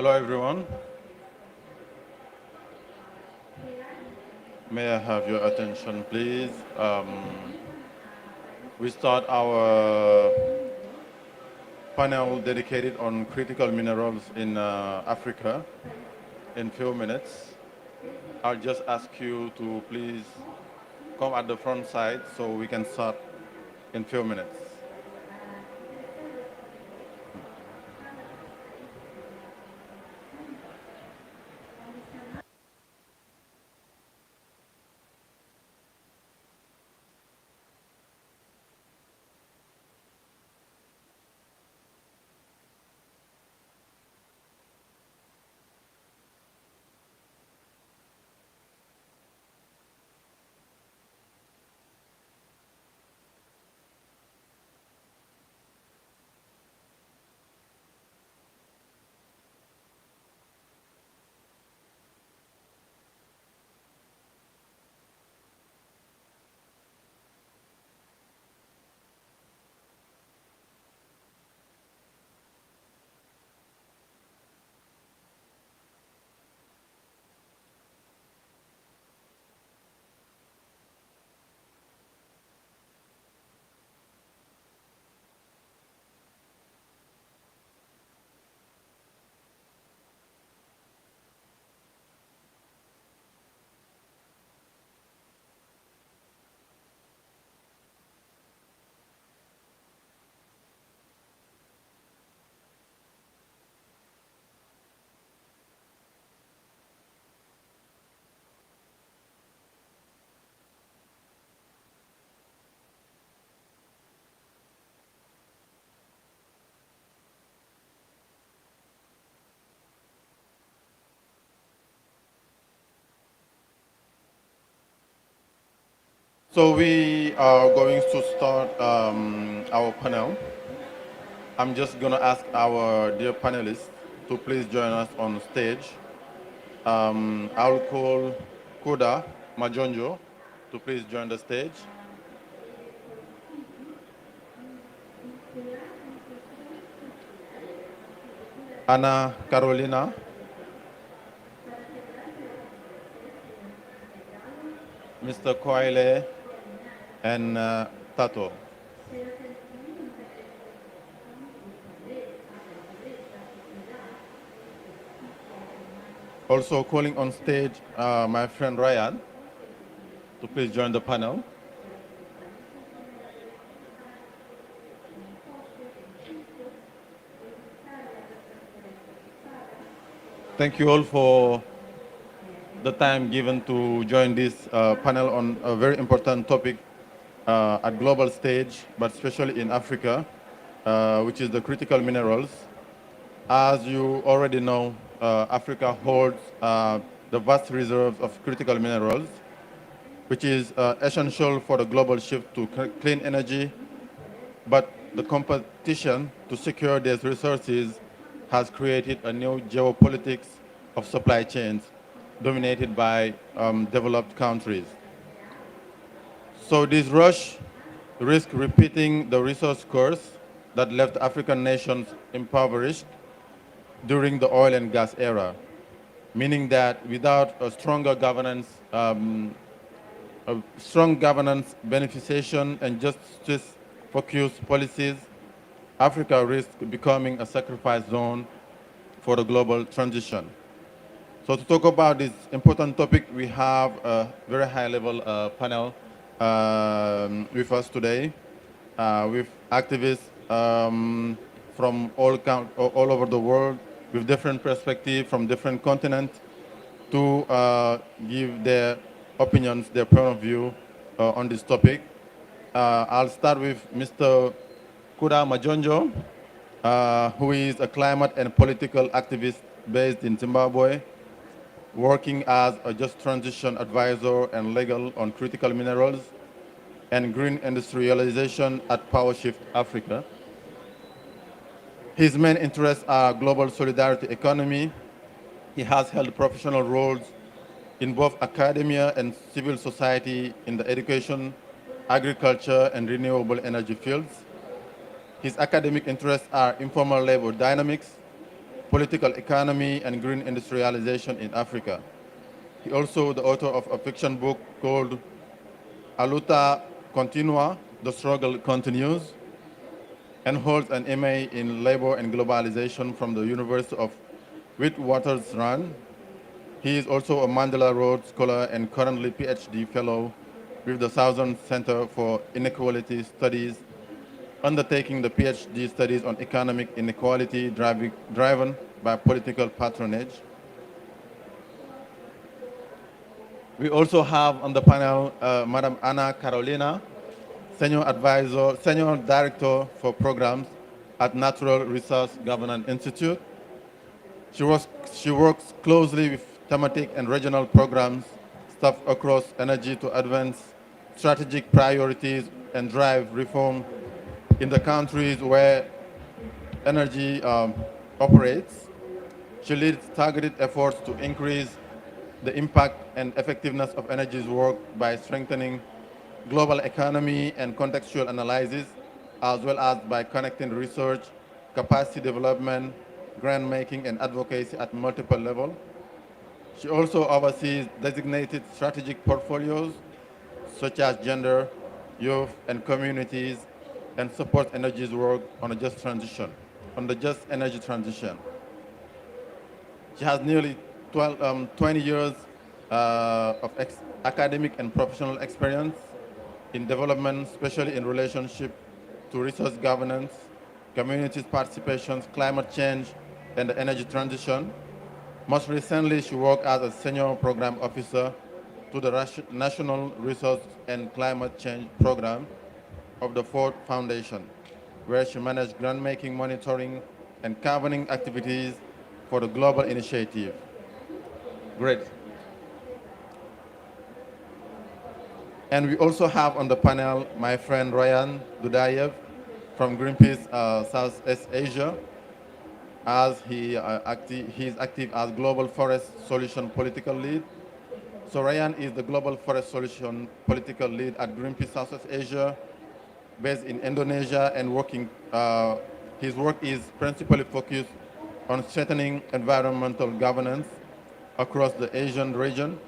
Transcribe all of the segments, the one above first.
Hello, everyone. May I have your attention, please? We start our panel dedicated on critical minerals in Africa in few minutes. I'll just ask you to please come at the front side so we can start in few minutes. So we are going to start our panel. I'm just going to ask our dear panelists to please join us on stage. I'll call Koda Majonjo to please join the stage. Anna Carolina, Mr. Koile, and Tato. Also calling on stage my friend Ryan to please join the panel. Thank you all for the time given to join this panel on a very important topic at global stage, but especially in Africa, which is the critical minerals. As you already know, Africa holds the vast reserves of critical minerals, which is essential for the global shift to clean energy, but the competition to secure these resources has created a new geopolitics of supply chains dominated by developed countries. So this rush risks repeating the resource curse that left African nations impoverished during the oil and gas era, meaning that without a stronger governance, strong governance, beneficiation, and justice-focused policies, Africa risks becoming a sacrifice zone for the global transition. So to talk about this important topic, we have a very high-level panel with us today, with activists from all over the world, with different perspectives from different continents, to give their opinions, their point of view on this topic. I'll start with Mr. Kura Majonjo, who is a climate and political activist based in Zimbabwe, working as a just transition advisor and legal on critical minerals and green industrialization at PowerShift Africa. His main interests are global solidarity economy. He has held professional roles in both academia and civil society in the education, agriculture, and renewable energy fields. His academic interests are informal labor dynamics, political economy, and green industrialization in Africa. He also the author of a fiction book called A Luta Continua, The Struggle Continues, and holds an MA in Labor and Globalization from the University of Witwatersrand. He is also a Mandela Rhodes Scholar and currently PhD Fellow with the Southern Center for Inequality Studies, undertaking the PhD studies on economic inequality driven by political patronage. We also have on the panel Madam Anna Carolina, Senior Director for Programs at Natural Resource Governance Institute. She works closely with thematic and regional programs staff across energy to advance strategic priorities and drive reform in the countries where energy operates. She leads targeted efforts to increase the impact and effectiveness of energy's work by strengthening global economy and contextual analysis, as well as by connecting research, capacity development, grant making, and advocacy at multiple levels. She also oversees designated strategic portfolios such as gender, youth, and communities, and supports energy's work on the just energy transition. She has nearly 20 years of academic and professional experience in development, especially in relationship to resource governance, communities' participation, climate change, and the energy transition. Most recently, she worked as a senior program officer to the National Resource and Climate Change Program of the Ford Foundation, where she managed grant-making, monitoring, and governing activities for the global initiative. Great. And we also have on the panel my friend Ryan Dudayev from Greenpeace Southeast Asia, as he is active as Global Forest Solution Political Lead. So Ryan is the Global Forest Solution Political Lead at Greenpeace Southeast Asia, based in Indonesia, and his work is principally focused on strengthening environmental governance across the Asian region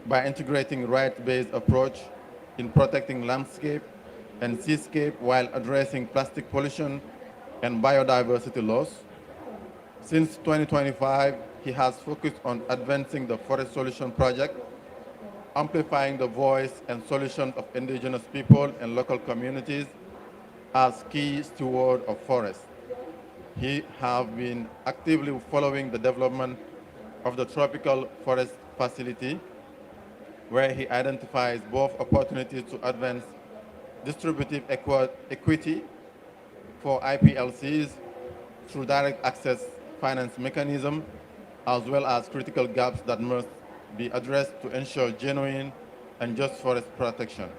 by integrating right-based approach in protecting landscape and seascape while addressing plastic pollution and biodiversity loss. Since 2025, he has focused on advancing the Forest Solution Project, amplifying the voice and solutions of indigenous people and local communities as key steward of forests. He has been actively following the development of the Tropical Forest Facility, where he identifies both opportunities to advance distributive equity for IPLCs through direct access finance mechanism, as well as critical gaps that must be addressed to ensure genuine and just forest protection.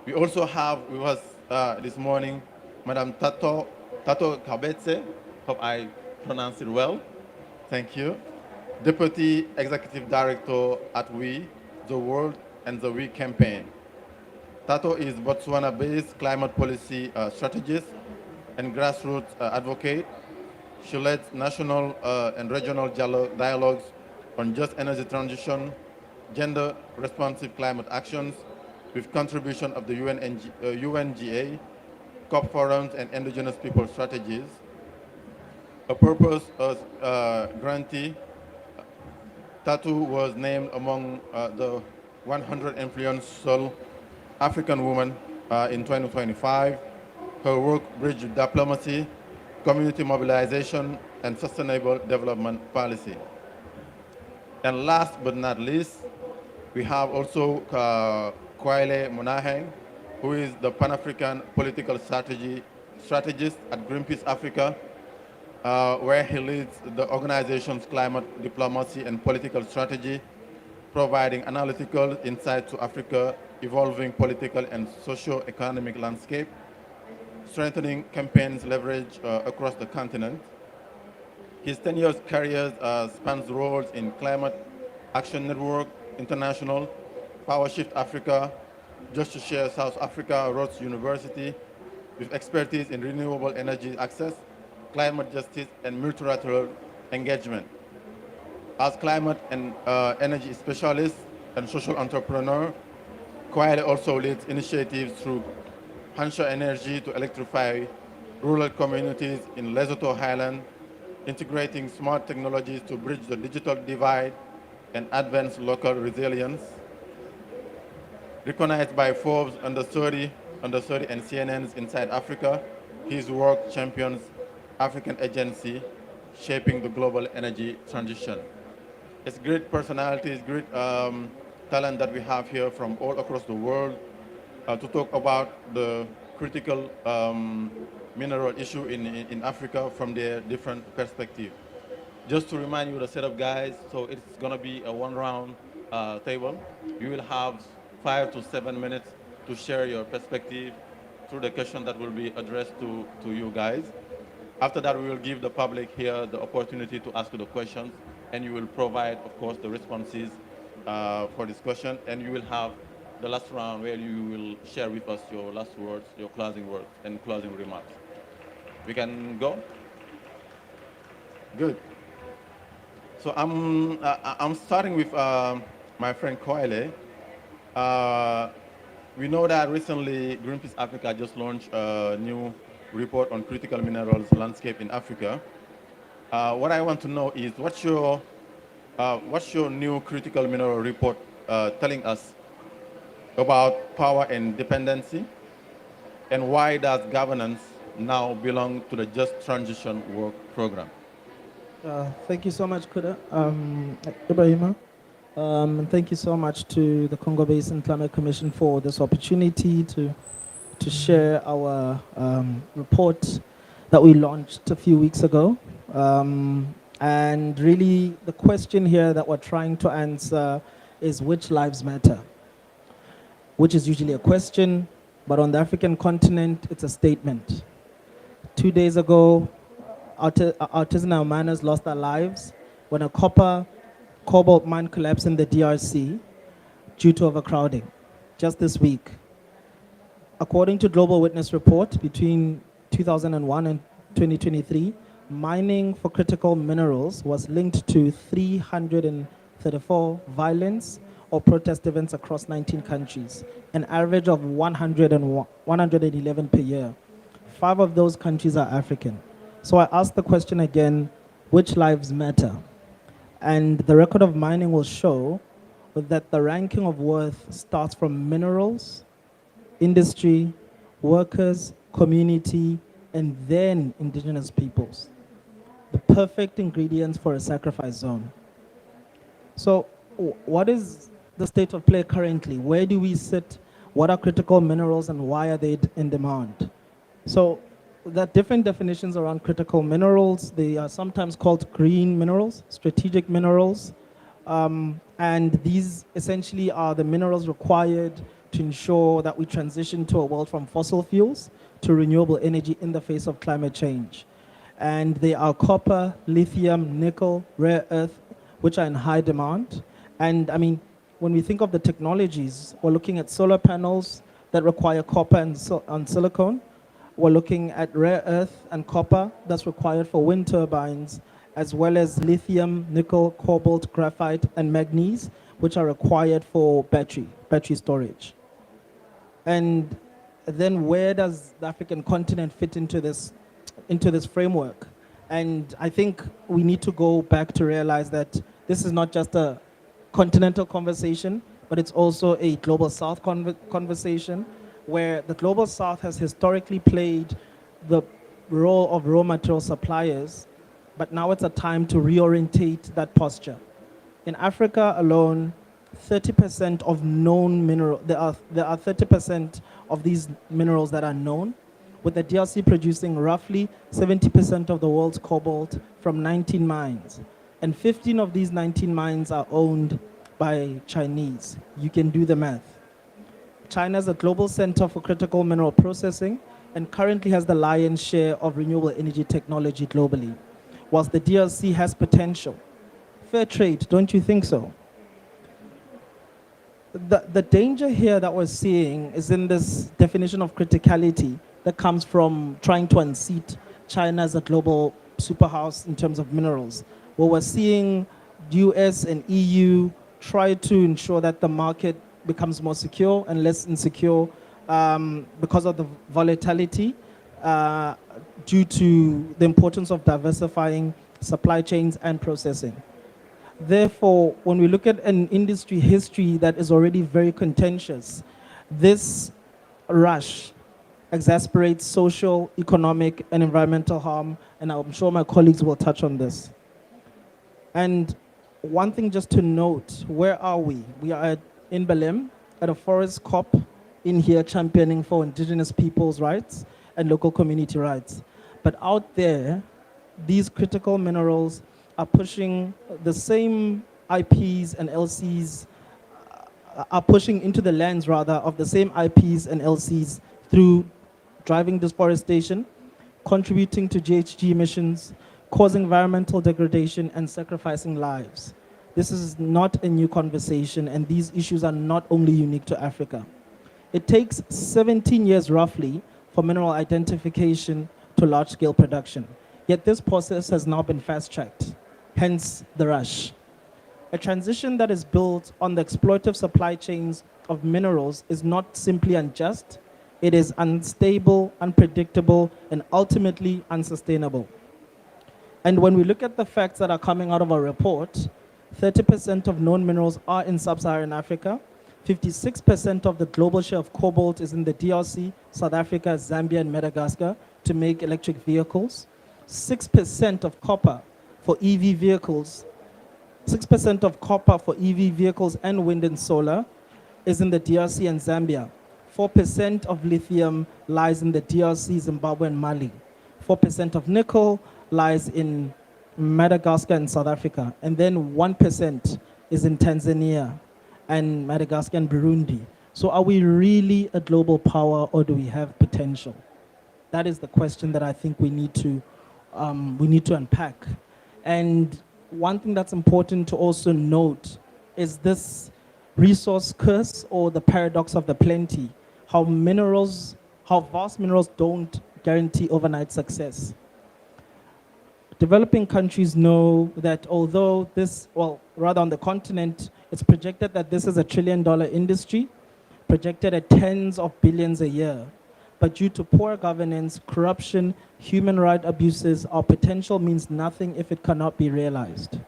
We also have with us this morning Madam Tato Kabetse, hope I pronounced it well. Thank you. Deputy Executive Director at We, The World, and the We campaign. Tato is Botswana-based climate policy strategist and grassroots advocate. She leads national and regional dialogues on just energy transition, gender-responsive climate actions, with contribution of the UNGA, COP forums, and indigenous people strategies. A purpose grantee, Tatu was named among the 100 influential African women in 2025. Her work bridged diplomacy, community mobilization, and sustainable development policy. And last but not least, we have also Kwaile Monaheng, who is the Pan-African political strategist at Greenpeace Africa, where he leads the organization's climate diplomacy and political strategy, providing analytical insight to Africa's evolving political and socio-economic landscape, strengthening campaigns leverage across the continent. His 10-year career spans roles in Climate Action Network International, Power Shift Africa, Just to Share South Africa, Rhodes University, with expertise in renewable energy access, climate justice, and multilateral engagement. As climate and energy specialist and social entrepreneur, Kwale also leads initiatives through Hansha Energy to electrify rural communities in Lesotho Highland, integrating smart technologies to bridge the digital divide and advance local resilience. Recognized by Forbes under 30 and CNN's Inside Africa, his work champions African agency shaping the global energy transition. It's great personalities, great talent that we have here from all across the world to talk about the critical mineral issue in Africa from their different perspectives. Just to remind you the setup, guys, so it's going to be a one-round table. You will have 5 to 7 minutes to share your perspective through the question that will be addressed to you guys. After that, we will give the public here the opportunity to ask you the questions, and you will provide, of course, the responses for this question, and you will have the last round where you will share with us your last words, your closing words, and closing remarks. We can go? Good. So I'm starting with my friend Koile. We know that recently Greenpeace Africa just launched a new report on critical minerals landscape in Africa. What I want to know is what's your new critical mineral report telling us about power and dependency, and why does governance now belong to the Just Transition Work Program? Thank you so much, Kuda. Ibrahima. And thank you so much to the Congo Basin Climate Commission for this opportunity to share our report that we launched a few weeks ago. And really, the question here that we're trying to answer is which lives matter? Which is usually a question, but on the African continent, it's a statement. 2 days ago, artisanal miners lost their lives when a copper cobalt mine collapsed in the DRC due to overcrowding, just this week. According to Global Witness report, between 2001 and 2023, mining for critical minerals was linked to 334 violence or protest events across 19 countries, an average of 111 per year. 5 of those countries are African. So I asked the question again, which lives matter? And the record of mining will show that the ranking of worth starts from minerals, industry, workers, community, and then indigenous peoples. The perfect ingredients for a sacrifice zone. So what is the state of play currently? Where do we sit? What are critical minerals and why are they in demand? So there are different definitions around critical minerals. They are sometimes called green minerals, strategic minerals. And these essentially are the minerals required to ensure that we transition to a world from fossil fuels to renewable energy in the face of climate change. And they are copper, lithium, nickel, rare earth, which are in high demand. And I mean, when we think of the technologies, we're looking at solar panels that require copper and silicon. We're looking at rare earth and copper that's required for wind turbines, as well as lithium, nickel, cobalt, graphite, and manganese, which are required for battery storage. And then where does the African continent fit into this framework? And I think we need to go back to realize that this is not just a continental conversation, but it's also a global South conversation, where the global South has historically played the role of raw material suppliers, but now it's a time to reorientate that posture. In Africa alone, 30% of known mineral, there are 30% of these minerals that are known, with the DRC producing roughly 70% of the world's cobalt from 19 mines. And 15 of these 19 mines are owned by Chinese. You can do the math. China is a global center for critical mineral processing and currently has the lion's share of renewable energy technology globally, whilst the DRC has potential. Fair trade, don't you think so? The danger here that we're seeing is in this definition of criticality that comes from trying to unseat China as a global superhouse in terms of minerals. Well, we're seeing US and EU try to ensure that the market becomes more secure and less insecure because of the volatility due to the importance of diversifying supply chains and processing. Therefore, when we look at an industry history that is already very contentious, this rush exasperates social, economic, and environmental harm, and I'm sure my colleagues will touch on this. And one thing just to note, where are we? We are in Belém at a forest COP in here championing for indigenous people's rights and local community rights. But out there, these critical minerals are pushing the same IPs and LCs, are pushing into the lands rather of the same IPs and LCs through driving deforestation, contributing to GHG emissions, causing environmental degradation, and sacrificing lives. This is not a new conversation, and these issues are not only unique to Africa. It takes 17 years roughly for mineral identification to large-scale production. Yet this process has now been fast-tracked, hence the rush. A transition that is built on the exploitative supply chains of minerals is not simply unjust, it is unstable, unpredictable, and ultimately unsustainable. And when we look at the facts that are coming out of our report, 30% of known minerals are in Sub-Saharan Africa, 56% of the global share of cobalt is in the DRC, South Africa, Zambia, and Madagascar to make electric vehicles. 6% of copper for EV vehicles, 6% of copper for EV vehicles and wind and solar is in the DRC and Zambia. 4% of lithium lies in the DRC, Zimbabwe, and Mali. 4% of nickel lies in Madagascar and South Africa. And then 1% is in Tanzania and Madagascar and Burundi. So are we really a global power, or do we have potential? That is the question that I think we need to unpack. And one thing that's important to also note is this resource curse, or the paradox of the plenty, how vast minerals don't guarantee overnight success. Developing countries know that although rather on the continent, it's projected that this is a $1 trillion industry, projected at tens of billions a year. But due to poor governance, corruption, human rights abuses, our potential means nothing if it cannot be realized.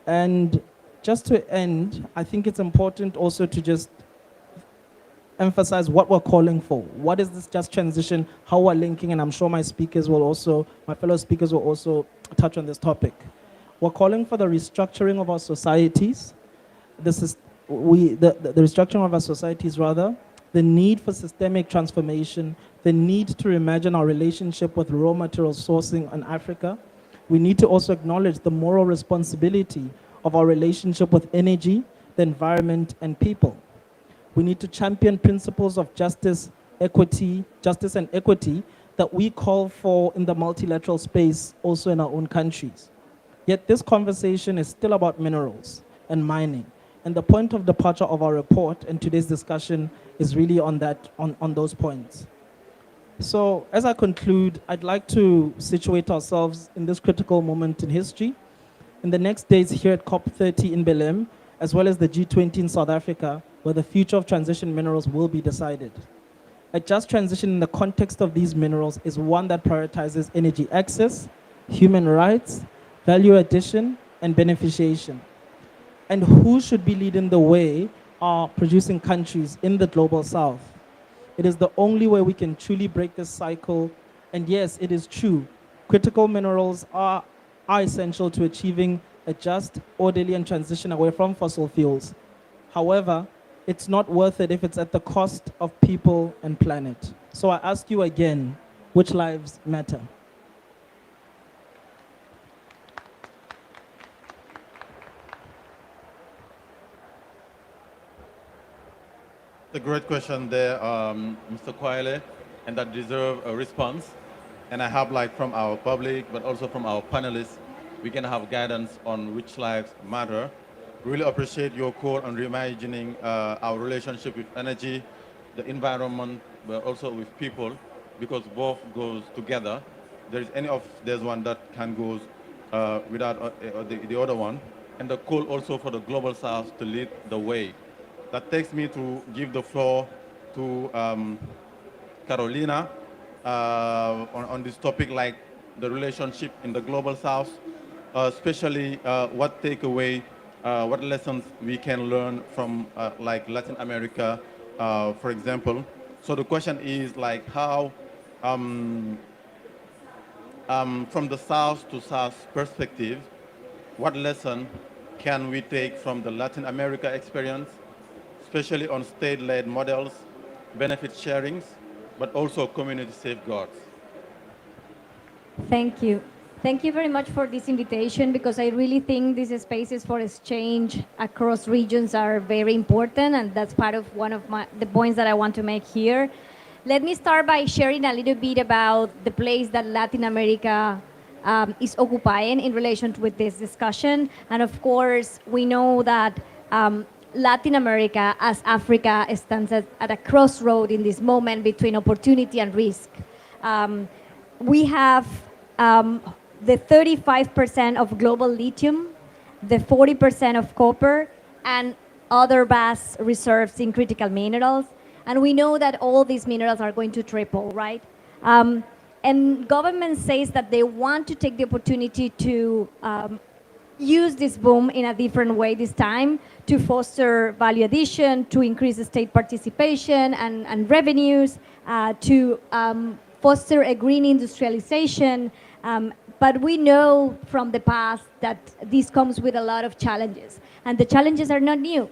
And just to end, I think it's important also to just emphasize what we're calling for. What is this just transition? How we're linking, and I'm sure my fellow speakers will also touch on this topic. We're calling for the restructuring of our societies. This is the restructuring of our societies rather, the need for systemic transformation, the need to reimagine our relationship with raw material sourcing in Africa. We need to also acknowledge the moral responsibility of our relationship with energy, the environment, and people. We need to champion principles of justice and equity that we call for in the multilateral space, also in our own countries. Yet this conversation is still about minerals and mining. And the point of departure of our report and today's discussion is really on those points. So as I conclude, I'd like to situate ourselves in this critical moment in history. In the next days here at COP30 in Belém, as well as the G20 in South Africa, where the future of transition minerals will be decided. A just transition in the context of these minerals is one that prioritizes energy access, human rights, value addition, and beneficiation. And who should be leading the way are producing countries in the global south. It is the only way we can truly break this cycle. And yes, it is true. Critical minerals are essential to achieving a just, orderly, and transition away from fossil fuels. However, it's not worth it if it's at the cost of people and planet. So I ask you again, which lives matter? A great question there, Mr. Kwale, and that deserves a response. And I have, from our public, but also from our panelists, we can have guidance on which lives matter. Really appreciate your call on reimagining our relationship with energy, the environment, but also with people. because both goes together. There's one that can goes without the other one, and the call also for the global south to lead the way. That takes me to give the floor to Carolina on this topic, like the relationship in the global south, especially what takeaway, what lessons we can learn from like Latin America, for example. So the question is like how, um, from the south to south perspective, what lesson can we take from the Latin America experience, especially on state-led models, benefit sharings, but also community safeguards? Thank you. Thank you very much for this invitation because I really think these spaces for exchange across regions are very important, and that's part of one of the points that I want to make here. Let me start by sharing a little bit about the place that Latin America is occupying in relation with this discussion. And of course, we know that Latin America, as Africa, stands at a crossroad in this moment between opportunity and risk. We have the 35% of global lithium, the 40% of copper, and other vast reserves in critical minerals. And we know that all these minerals are going to triple, right? And government says that they want to take the opportunity to use this boom in a different way this time to foster value addition, to increase the state participation and revenues, to foster a green industrialization. But we know from the past that this comes with a lot of challenges. And the challenges are not new.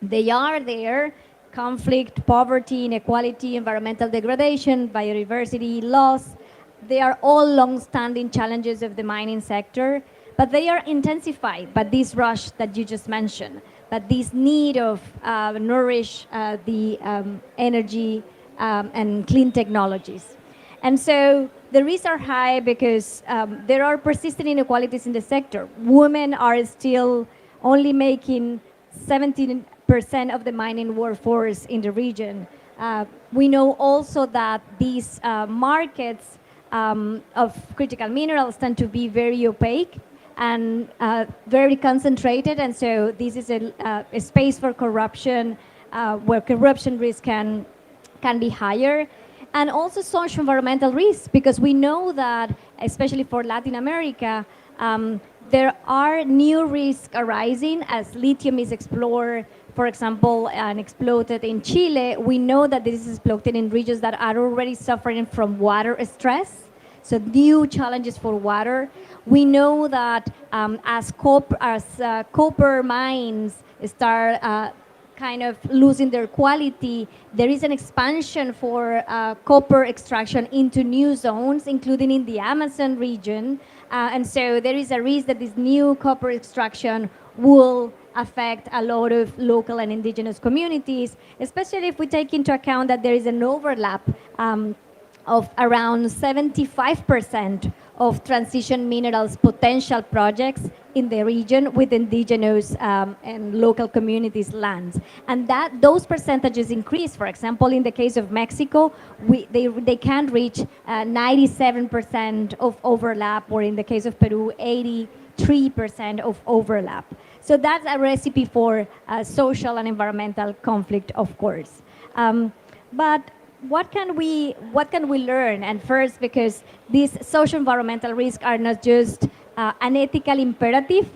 They are there: conflict, poverty, inequality, environmental degradation, biodiversity loss. They are all long-standing challenges of the mining sector, but they are intensified by this rush that you just mentioned, but this need of nourish the energy and clean technologies. And so the risks are high because there are persistent inequalities in the sector. Women are still only making 17% of the mining workforce in the region. We know also that these markets of critical minerals tend to be very opaque and very concentrated, and so this is a space for corruption where corruption risk can be higher. And also social environmental risks, because we know that, especially for Latin America, there are new risks arising as lithium is explored, for example, and exploited in Chile. We know that this is exploited in regions that are already suffering from water stress, so new challenges for water. We know that as copper mines start kind of losing their quality, there is an expansion for copper extraction into new zones, including in the Amazon region. And so there is a risk that this new copper extraction will affect a lot of local and indigenous communities, especially if we take into account that there is an overlap of around 75% of transition minerals potential projects in the region with indigenous and local communities' lands. And that those percentages increase. For example, in the case of Mexico, they can reach 97% of overlap, or in the case of Peru, 83% of overlap. So that's a recipe for social and environmental conflict, of course. But what can we learn? And first, because these social environmental risks are not just an ethical imperative,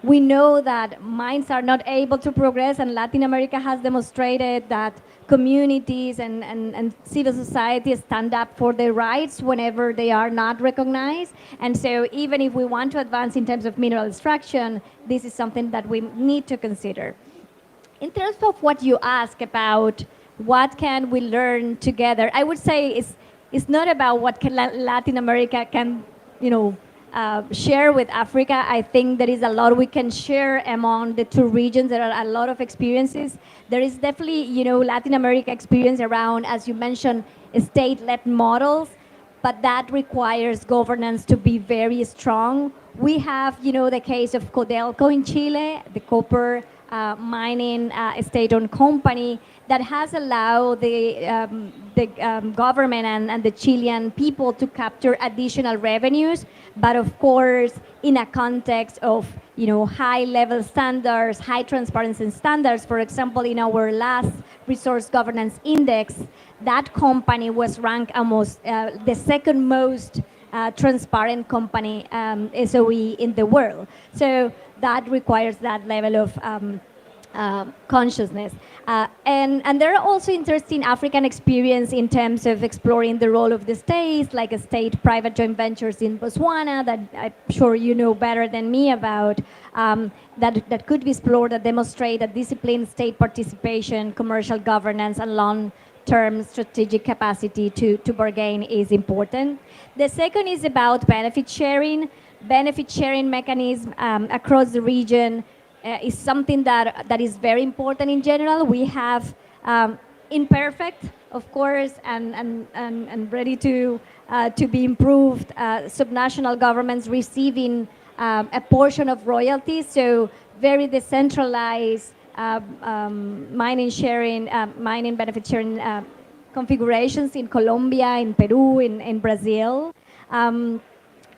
we know that mines are not able to progress, and Latin America has demonstrated that communities and civil society stand up for their rights whenever they are not recognized. And so even if we want to advance in terms of mineral extraction, this is something that we need to consider. In terms of what you ask about what can we learn together, I would say it's not about what Latin America can, share with Africa. I think there is a lot we can share among the two regions. There are a lot of experiences. There is definitely, Latin America experience around, as you mentioned, state-led models, but that requires governance to be very strong. We have, the case of Codelco in Chile, the copper mining state-owned company that has allowed the government and the Chilean people to capture additional revenues, but of course in a context of high-level standards, high transparency standards. For example, in our last resource governance index, that company was ranked almost the second most transparent company SOE in the world. So that requires that level of consciousness. And there are also interesting African experience in terms of exploring the role of the states, like a state-private joint ventures in Botswana that I'm sure you know better than me about, that could be explored that demonstrate that disciplined state participation, commercial governance, and long-term strategic capacity to bargain is important. The second is about benefit sharing. Benefit sharing mechanism across the region is something that is very important in general. We have imperfect, of course, and ready to be improved subnational governments receiving a portion of royalties, so very decentralized mining sharing, mining benefit sharing configurations in Colombia, in Peru, in Brazil.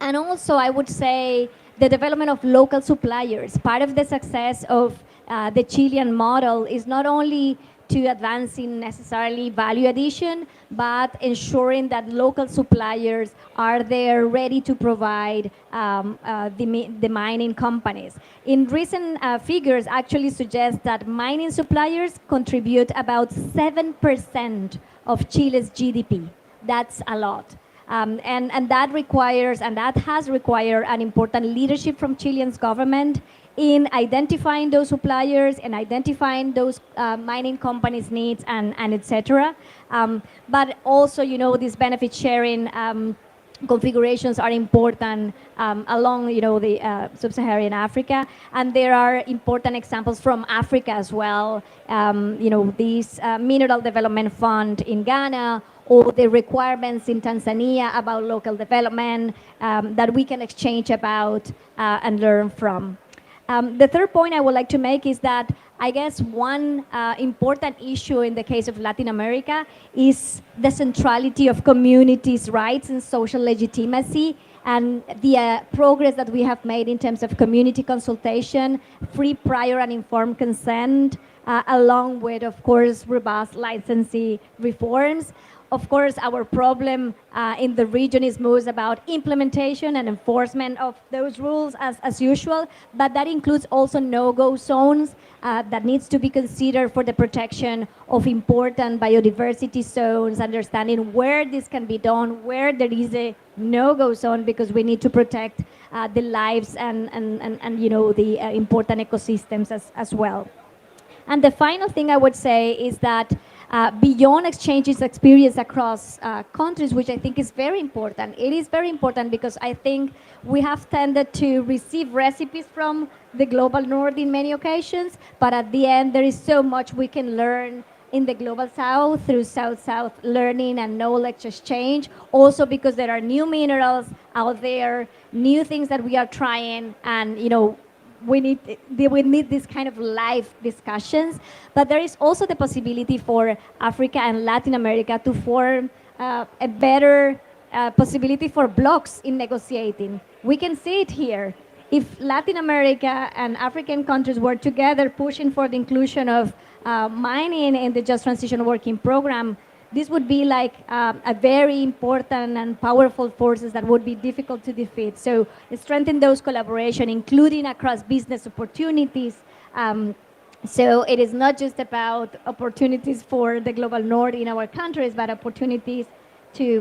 And also, I would say the development of local suppliers. Part of the success of the Chilean model is not only to advancing necessarily value addition, but ensuring that local suppliers are there ready to provide the mining companies. In recent figures actually suggest that mining suppliers contribute about 7% of Chile's GDP. That's a lot. And that requires, and that has required an important leadership from Chilean's government in identifying those suppliers and identifying those mining companies' needs and etc. But also, these benefit sharing configurations are important along, the Sub-Saharan Africa, and there are important examples from Africa as well. This Mineral Development Fund in Ghana, or the requirements in Tanzania about local development that we can exchange about and learn from. The third point I would like to make is that I guess one important issue in the case of Latin America is the centrality of communities' rights and social legitimacy, and the progress that we have made in terms of community consultation, free, prior, and informed consent, along with, of course, robust licensing reforms. Of course, our problem in the region is most about implementation and enforcement of those rules as usual, but that includes also no-go zones that needs to be considered for the protection of important biodiversity zones, understanding where this can be done, where there is a no-go zone, because we need to protect the lives and the important ecosystems as well. And the final thing I would say is that beyond exchanges experience across countries, which I think is very important. It is very important because I think we have tended to receive recipes from the global north in many occasions, but at the end there is so much we can learn in the global south through south-south learning and knowledge exchange, also because there are new minerals out there, new things that we are trying, and we need this kind of live discussions. But there is also the possibility for Africa and Latin America to form a better possibility for blocks in negotiating. We can see it here. If Latin America and African countries were together pushing for the inclusion of mining in the Just Transition Working Program, this would be like a very important and powerful forces that would be difficult to defeat. So strengthen those collaboration, including across business opportunities. So it is not just about opportunities for the global north in our countries, but opportunities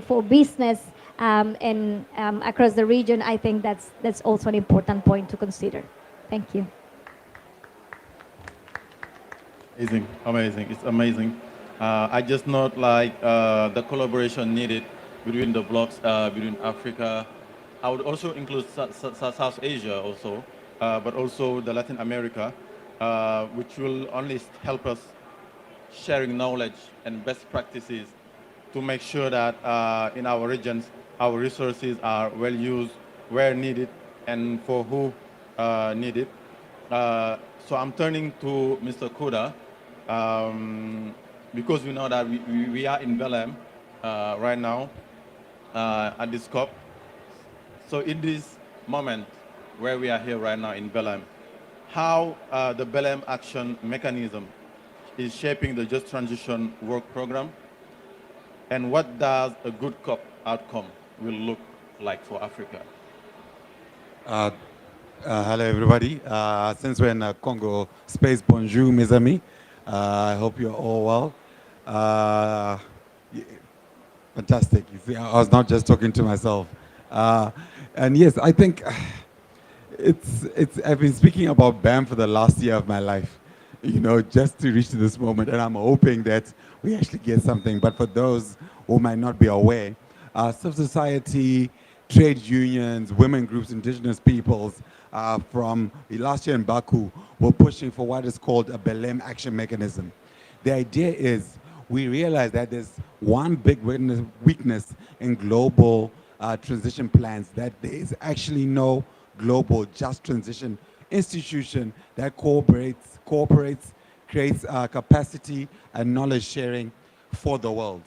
for business and across the region. I think that's also an important point to consider. Thank you. Amazing, amazing. It's amazing. I just note the collaboration needed between the blocks, between Africa. I would also include South Asia also, but also the Latin America, which will only help us sharing knowledge and best practices to make sure that in our regions, our resources are well used, where needed, and for who needed. So I'm turning to Mr. Kuda because we know that we are in Belém right now at this COP. So in this moment where we are here right now in Belém, how the Belém Action Mechanism is shaping the Just Transition Work Program, and what does a good COP outcome will look like for Africa? Uh, Hello, everybody. Since we're in Congo space, bonjour, mes amis. I hope you're all well. Y- Fantastic. You see, I was not just talking to myself. And yes, I think I've been speaking about BAM for the last year of my life, just to reach to this moment. And I'm hoping that we actually get something. But for those who might not be aware, civil society, trade unions, women groups, indigenous peoples from last year in Baku were pushing for what is called a Belém action mechanism. The idea is we realize that there's one big weakness in global transition plans, that there is actually no global just transition institution that cooperates, creates capacity and knowledge sharing for the world.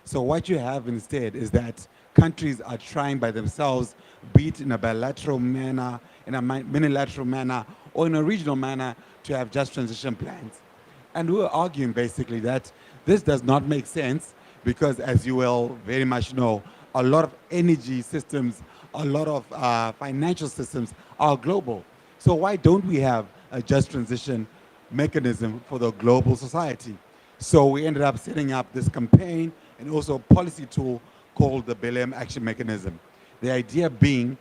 So what you have instead is that countries are trying by themselves, be it in a bilateral manner, in a unilateral manner, or in a regional manner, to have just transition plans. And we were arguing basically that this does not make sense because, as you will very much know, a lot of energy systems, a lot of financial systems are global. So why don't we have a just transition mechanism for the global society? So we ended up setting up this campaign and also a policy tool called the Belém Action Mechanism. The idea being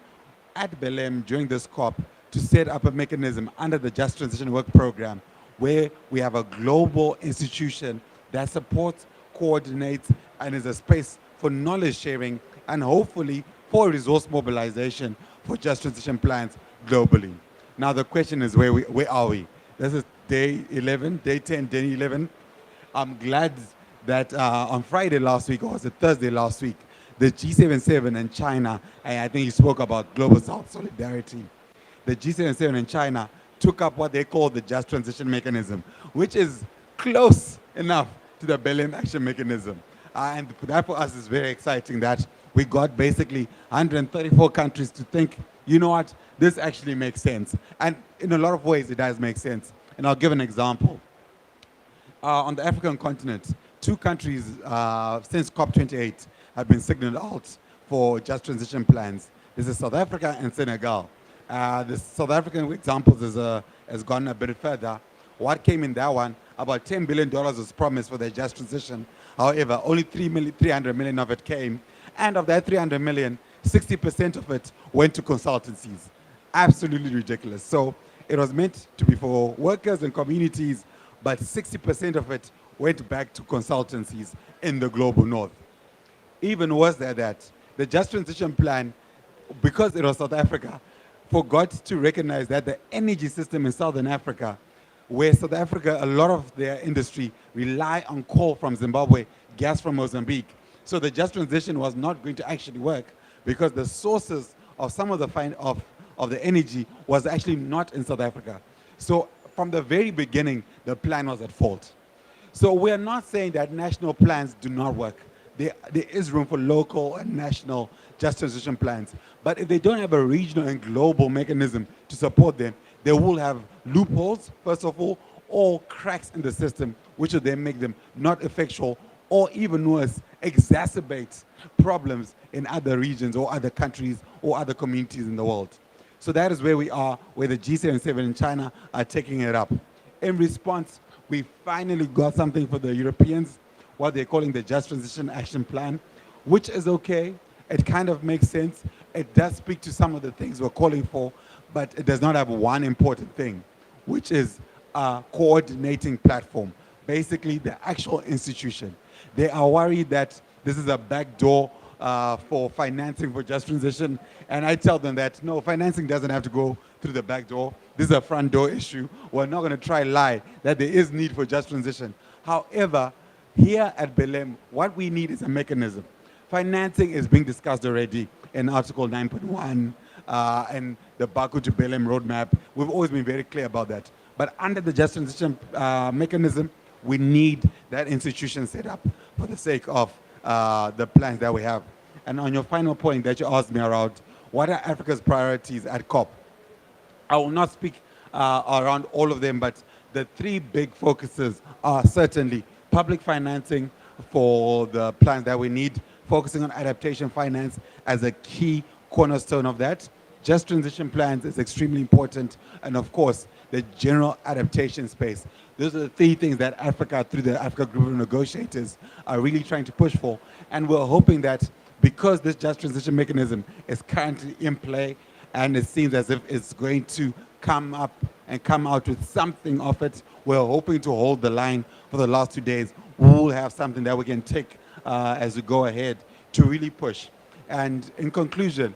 at Belém during this COP to set up a mechanism under the Just Transition Work Program where we have a global institution that supports, coordinates, and is a space for knowledge sharing and hopefully for resource mobilization for just transition plans globally. Now the question is, where are we? This is day 11, day 10, day 11. I'm glad that on Friday last week, or was it Thursday last week, the G77 in China, and I think you spoke about global South solidarity, the G77 in China took up what they call the Just Transition Mechanism, which is close enough to the Belém Action Mechanism. And that for us is very exciting that we got basically 134 countries to think, you know what, this actually makes sense. And in a lot of ways, it does make sense. And I'll give an example. On the African continent, two countries since COP28 have been signaled out for just transition plans. This is South Africa and Senegal. The South African example has gone a bit further. What came in that one, about $10 billion was promised for the just transition. However, only 300 million of it came. And of that 300 million, 60% of it went to consultancies. Absolutely ridiculous. So it was meant to be for workers and communities, but 60% of it went back to consultancies in the global north. Even worse than that, the Just Transition Plan, because it was South Africa, forgot to recognize that the energy system in Southern Africa, where South Africa, a lot of their industry rely on coal from Zimbabwe, gas from Mozambique. So the Just Transition was not going to actually work because the sources of some of the energy was actually not in South Africa. So from the very beginning, the plan was at fault. So we are not saying that national plans do not work. There is room for local and national just transition plans. But if they don't have a regional and global mechanism to support them, they will have loopholes, first of all, or cracks in the system, which will then make them not effectual, or even worse, exacerbate problems in other regions or other countries or other communities in the world. So that is where we are, where the G77 in China are taking it up. In response, we finally got something for the Europeans, what they're calling the Just Transition Action Plan, which is okay. It kind of makes sense. It does speak to some of the things we're calling for, but it does not have one important thing, which is a coordinating platform, basically the actual institution. They are worried that this is a backdoor for financing for just transition, and I tell them that no, financing doesn't have to go through the back door. This is a front door issue. We're not going to try lie that there is need for just transition. However, here at Belém, what we need is a mechanism. Financing is being discussed already in Article 9.1 and the Baku to Belém roadmap. We've always been very clear about that. But under the just transition mechanism, we need that institution set up for the sake of the plans that we have. And on your final point that you asked me around, what are Africa's priorities at COP? I will not speak around all of them, but the three big focuses are certainly public financing for the plans that we need, focusing on adaptation finance as a key cornerstone of that. Just transition plans is extremely important, and of course, the general adaptation space. Those are the three things that Africa, through the Africa Group of Negotiators, are really trying to push for. And we're hoping that because this just transition mechanism is currently in play, and it seems as if it's going to come up and come out with something of it, we're hoping to hold the line for the last 2 days. We'll have something that we can take as we go ahead to really push. And in conclusion,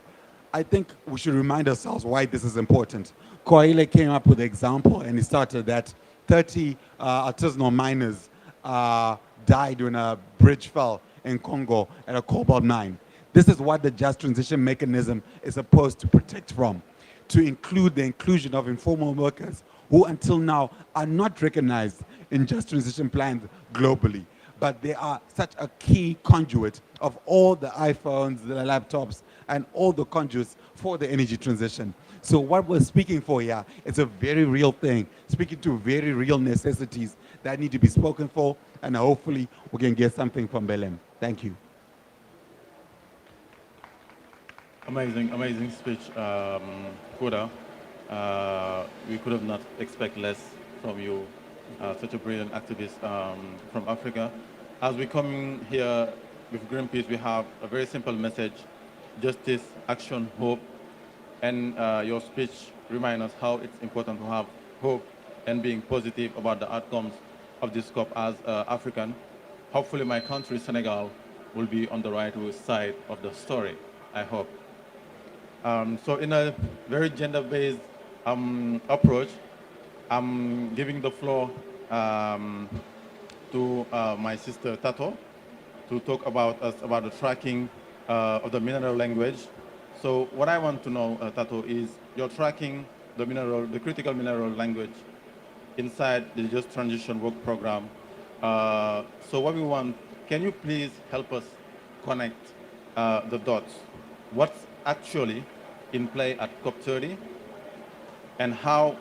I think we should remind ourselves why this is important. Koile came up with the example, and he started that 30 artisanal miners died when a bridge fell in Congo at a cobalt mine. This is what the just transition mechanism is supposed to protect from, to include the inclusion of informal workers who until now are not recognized in just transition plans globally. But they are such a key conduit of all the iPhones, the laptops, and all the conduits for the energy transition. So what we're speaking for here is a very real thing, speaking to very real necessities that need to be spoken for, and hopefully we can get something from Belém. Thank you. Amazing, amazing speech, Koda. We could have not expect less from you, such a brilliant activist from Africa. As we come here with Greenpeace, we have a very simple message: justice, action, hope. And your speech reminds us how it's important to have hope and being positive about the outcomes of this COP as African. Hopefully my country, Senegal, will be on the right side of the story, I hope. So in a very gender-based approach, I'm giving the floor to my sister Tato to talk about the tracking of the mineral language. So what I want to know, Tato, is you're tracking the critical mineral language inside the Just Transition Work Program. So what we want, can you please help us connect the dots? What's actually in play at COP30, and how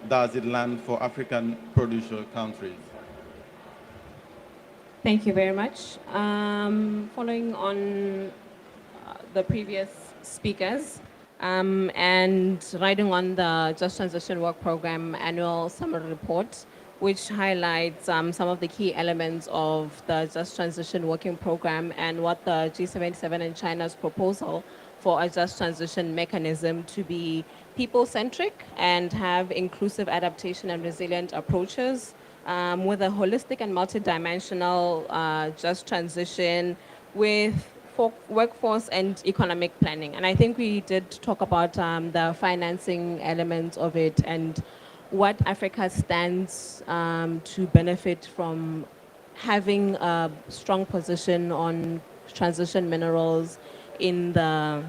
does it land for African producer countries? Thank you very much. Following on the previous speakers and riding on the Just Transition Work Program annual summary report, which highlights some of the key elements of the Just Transition Working Program and what the G77 and China's proposal for a just transition mechanism to be people-centric and have inclusive adaptation and resilient approaches with a holistic and multidimensional just transition with workforce and economic planning. And I think we did talk about the financing elements of it and what Africa stands to benefit from having a strong position on transition minerals in the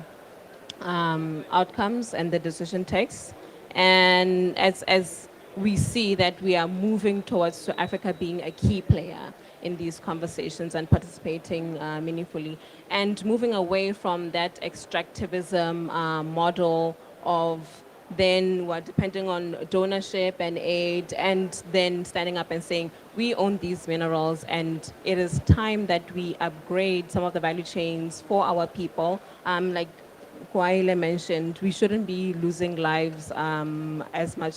outcomes and the decision text. And as we see that we are moving towards Africa being a key player in these conversations and participating meaningfully, and moving away from that extractivism model of then we're depending on donorship and aid, and then standing up and saying, we own these minerals and it is time that we upgrade some of the value chains for our people. Like Kwaile mentioned, we shouldn't be losing lives as much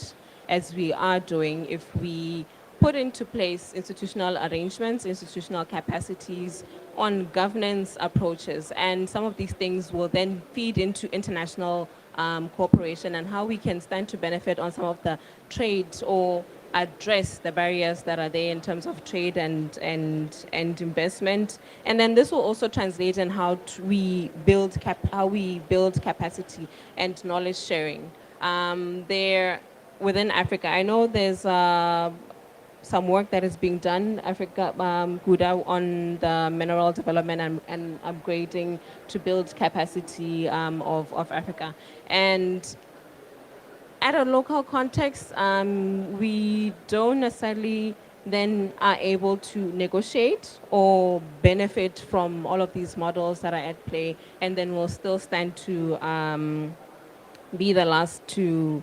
as we are doing if we put into place institutional arrangements, institutional capacities on governance approaches. And some of these things will then feed into international cooperation and how we can stand to benefit on some of the trade or address the barriers that are there in terms of trade and investment. And then this will also translate in how we build capacity and knowledge sharing. There within Africa, I know there's some work that is being done, Africa, Guda, on the mineral development and upgrading to build capacity of Africa. And at a local context, we don't necessarily then are able to negotiate or benefit from all of these models that are at play, and then we'll still stand to be the last to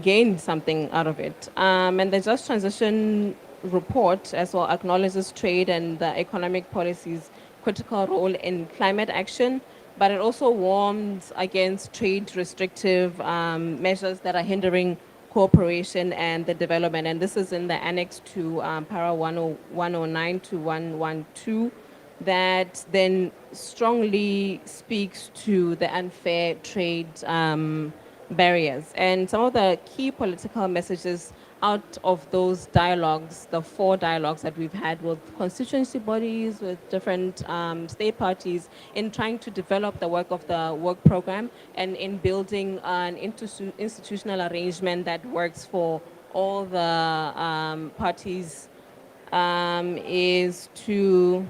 gain something out of it. And the Just Transition report as well acknowledges trade and the economic policies' critical role in climate action, but it also warns against trade restrictive measures that are hindering cooperation and the development. And this is in the annex to para 109 to 112 that then strongly speaks to the unfair trade barriers. And some of the key political messages out of those dialogues, the 4 dialogues that we've had with constituency bodies, with different state parties, in trying to develop the work of the work program and in building an institutional arrangement that works for all the parties, is to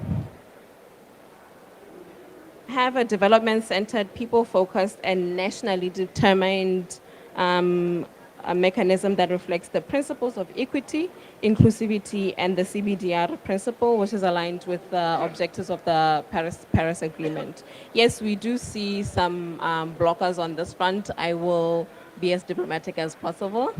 have a development-centered, people-focused, and nationally determined a mechanism that reflects the principles of equity, inclusivity, and the CBDR principle, which is aligned with the objectives of the Paris Agreement. Yes, we do see some blockers on this front. I will be as diplomatic as possible.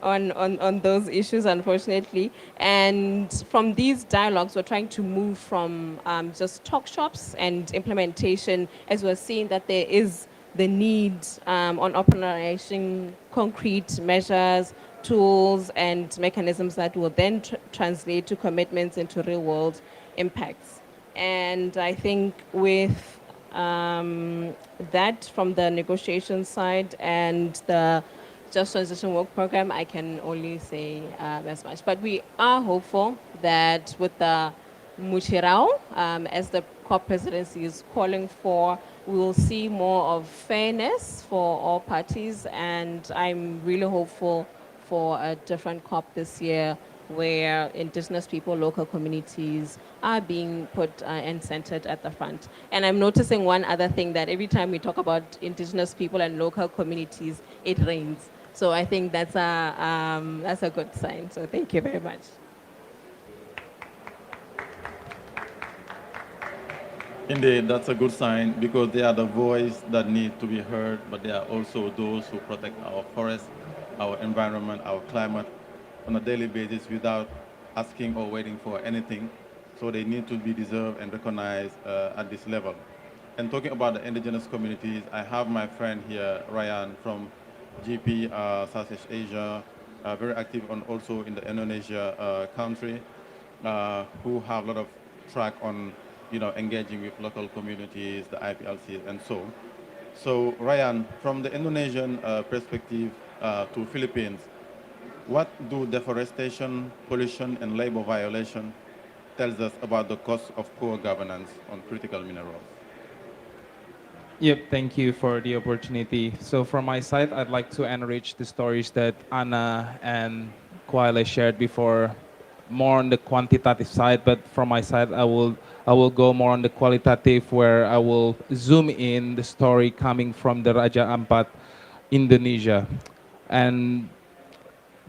On those issues, unfortunately. And from these dialogues, we're trying to move from just talk shops and implementation, as we're seeing that there is the need on operating concrete measures, tools, and mechanisms that will then translate to commitments into real-world impacts. And I think with that from the negotiation side and the Just Transition Work Program, I can only say as much. But we are hopeful that with the Muchirao, as the COP presidency is calling for, we will see more of fairness for all parties. And I'm really hopeful for a different COP this year where indigenous people, local communities are being put and centered at the front. And I'm noticing one other thing, that every time we talk about indigenous people and local communities, it rains. So I think that's a good sign. So thank you very much. Indeed, that's a good sign because they are the voice that need to be heard, but they are also those who protect our forests, our environment, our climate on a daily basis without asking or waiting for anything. So they need to be deserved and recognized at this level. And talking about the indigenous communities, I have my friend here, Ryan, from GP, Southeast Asia, very active on also in the Indonesia country, who have a lot of track on engaging with local communities, the IPLCs, and so. So Ryan, from the Indonesian perspective to Philippines, what do deforestation, pollution, and labor violation tells us about the cost of poor governance on critical minerals? Yep, thank you for the opportunity. So from my side, I'd like to enrich the stories that Anna and Kwaile shared before, more on the quantitative side, but from my side, I will go more on the qualitative, where I will zoom in the story coming from the Raja Ampat, Indonesia. And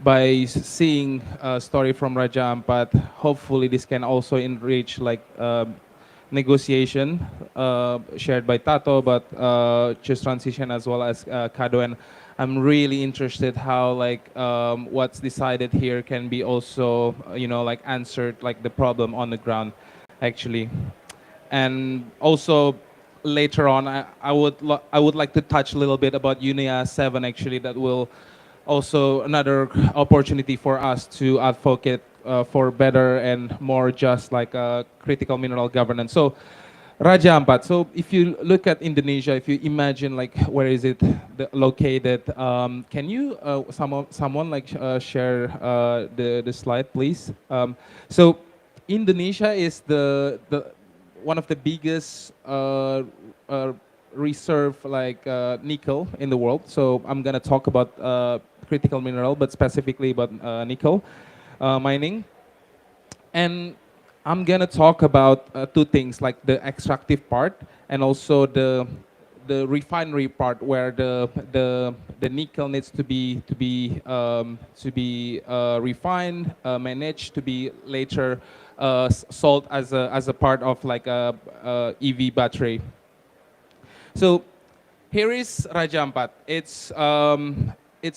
by seeing a story from Raja Ampat, hopefully this can also enrich negotiation shared by Tato, but just transition as well as Kado. And I'm really interested how what's decided here can be also answered, like the problem on the ground actually. And also later on, I would like to touch a little bit about UNIA 7 actually. That will also another opportunity for us to advocate for better and more just critical mineral governance. So Raja Ampat. So if you look at Indonesia, if you imagine where is it located, can you someone share the slide, please? So Indonesia is the one of the biggest reserve nickel in the world. So I'm gonna talk about critical mineral, but specifically about nickel mining. And I'm gonna talk about two things, like the extractive part and also the refinery part, where the nickel needs to be refined, managed to be later sold as a part of like a EV battery. So here is Raja Ampat. It's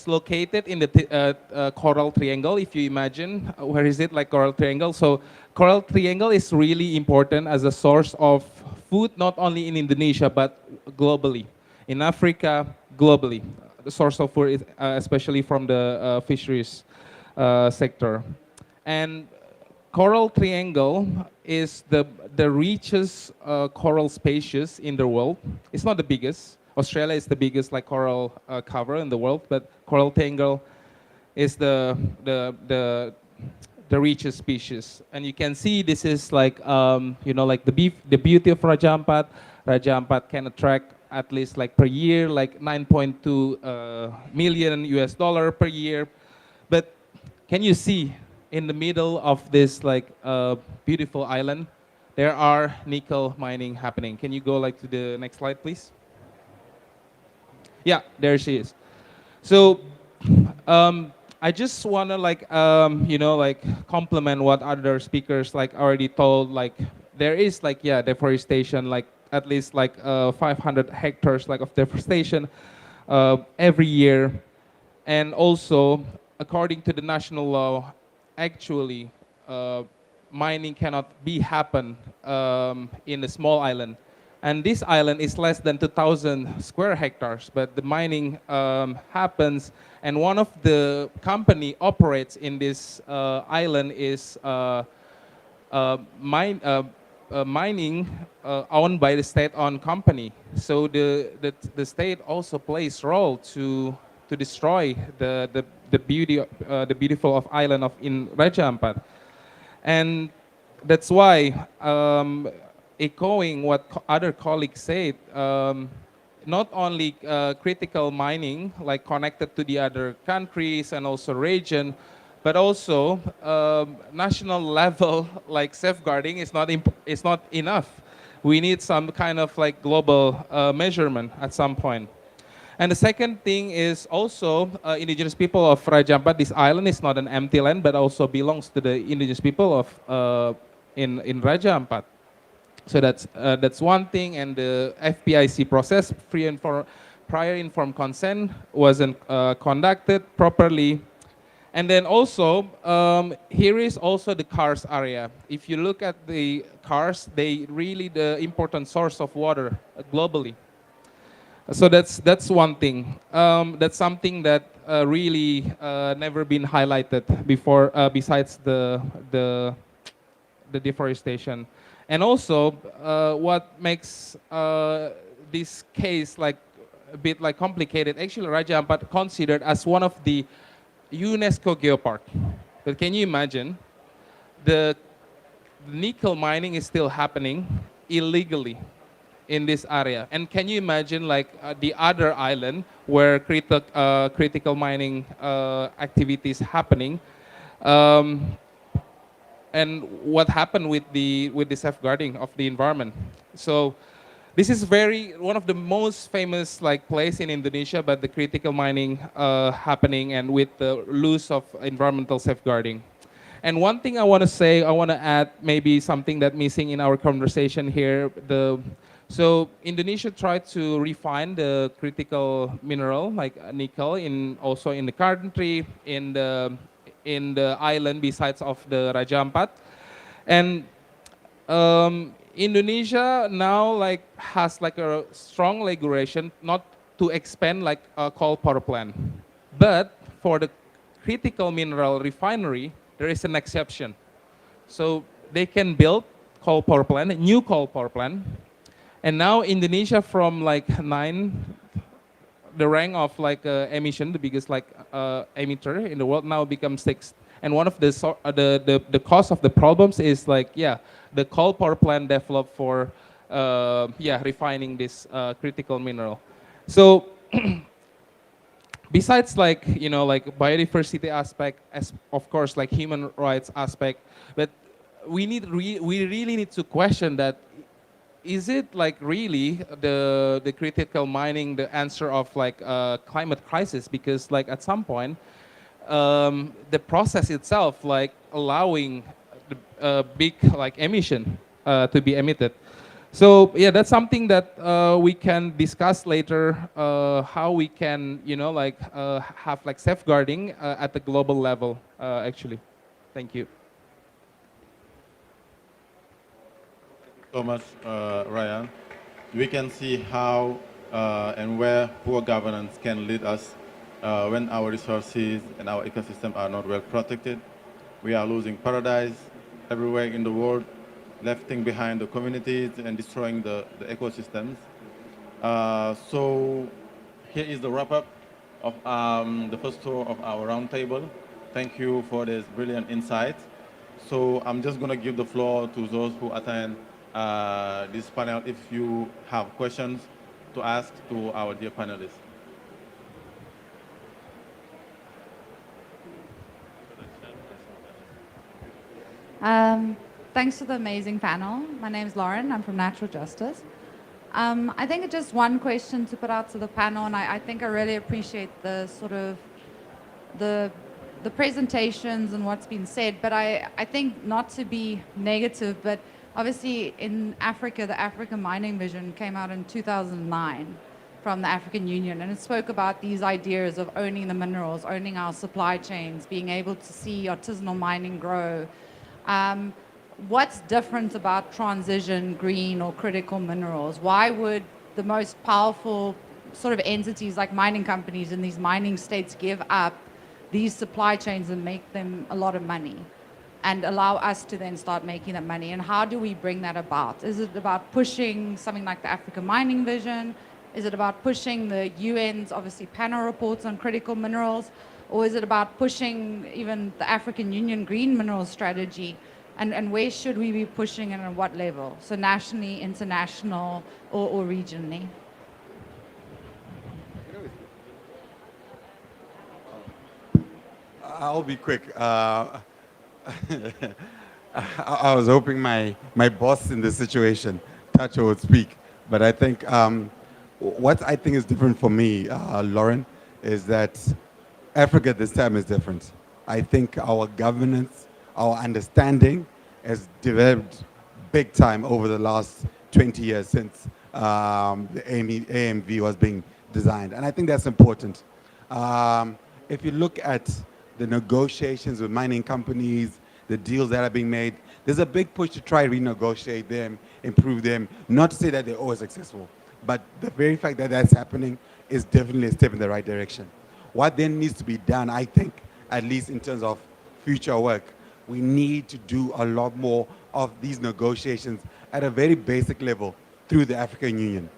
located in the Coral Triangle. If you imagine, where is it? Like Coral Triangle. So Coral Triangle is really important as a source of food, not only in Indonesia but globally, in Africa, globally. The source of food, is, especially from the fisheries sector, and Coral Triangle is the richest coral species in the world. It's not the biggest. Australia is the biggest like coral cover in the world, but Coral Triangle is the richest species. And you can see this is like like the beauty of Raja Ampat. Raja Ampat can attract at least like per year like 9.2 million US dollar per year. But can you see in the middle of this like beautiful island, there are nickel mining happening? Can you go like to the next slide, please? Yeah, there she is. So I just want to like like compliment what other speakers like already told. Like there is like deforestation, like at least like 500 hectares like of deforestation every year, and also according to the national law, actually mining cannot be happen in a small island. And this island is less than 2,000 square hectares, but the mining happens, and one of the company operates in this island is mining owned by the state-owned company. So the state also plays role to destroy the beauty the beautiful of island of in Raja Ampat, and that's why echoing what other colleagues said, not only critical mining, like connected to the other countries and also region, but also national level, like safeguarding is not enough. We need some kind of like global measurement at some point. And the second thing is also indigenous people of Raja Ampat. This island is not an empty land, but also belongs to the indigenous people of in Raja Ampat. So that's one thing, and the FPIC process, prior informed consent, wasn't conducted properly. And then also, here is also the karst area. If you look at the karst, they really the important source of water globally. So that's one thing. That's something that really never been highlighted before, besides the deforestation. And also, what makes this case like a bit like complicated, actually Raja Ampat considered as one of the UNESCO geopark. But can you imagine, the nickel mining is still happening illegally in this area? And can you imagine like the other island where critical mining activities happening? And what happened with the safeguarding of the environment? So this is one of the most famous like place in Indonesia, but the critical mining happening and with the loss of environmental safeguarding. And one thing I want to say, I want to add maybe something that missing in our conversation here. So Indonesia tried to refine the critical mineral like nickel also in the country, in the island besides of the Raja Ampat. And Indonesia now like has like a strong regulation not to expand like a coal power plant. But for the critical mineral refinery, there is an exception. So they can build coal power plant, a new coal power plant. And now Indonesia from like the rank of like emission, the biggest like emitter in the world, now becomes 6th. And one of the cause of the problems is like the coal power plant developed for refining this critical mineral. So besides like like biodiversity aspect, as of course like human rights aspect, but we really need to question that, is it like really the critical mining the answer of like climate crisis? Because like at some point the process itself like allowing the big like emission to be emitted. So yeah, that's something that we can discuss later, how we can like have like safeguarding at the global level actually. Thank you. So much, Ryan. We can see how and where poor governance can lead us when our resources and our ecosystem are not well protected. We are losing paradise everywhere in the world, leaving behind the communities and destroying the ecosystems. So here is the wrap-up of the first tour of our roundtable. Thank you for this brilliant insight. So I'm just going to give the floor to those who attend this panel if you have questions to ask to our dear panelists. Thanks for the amazing panel. My name is Lauren. I'm from Natural Justice. I think just one question to put out to the panel, and I think I really appreciate the sort of the presentations and what's been said, but I think not to be negative, but obviously in Africa, the African Mining Vision came out in 2009 from the African Union, and it spoke about these ideas of owning the minerals, owning our supply chains, being able to see artisanal mining grow. What's different about transition, green, or critical minerals? Why would the most powerful sort of entities like mining companies in these mining states give up these supply chains and make them a lot of money and allow us to then start making that money? And how do we bring that about? Is it about pushing something like the African Mining Vision? Is it about pushing the UN's, obviously, panel reports on critical minerals? Or is it about pushing even the African Union green minerals strategy? And where should we be pushing and at what level? So nationally, international, or regionally? I'll be quick. I was hoping my boss in this situation, Tacho, would speak. But I think what I think is different for me, Lauren, is that Africa this time is different. I think our governance, our understanding has developed big time over the last 20 years since the AMV was being designed. And I think that's important. If you look at the negotiations with mining companies, the deals that are being made, there's a big push to try renegotiate them, improve them. Not to say that they're always successful, but the very fact that that's happening is definitely a step in the right direction. What then needs to be done, I think, at least in terms of future work, we need to do a lot more of these negotiations at a very basic level through the African Union.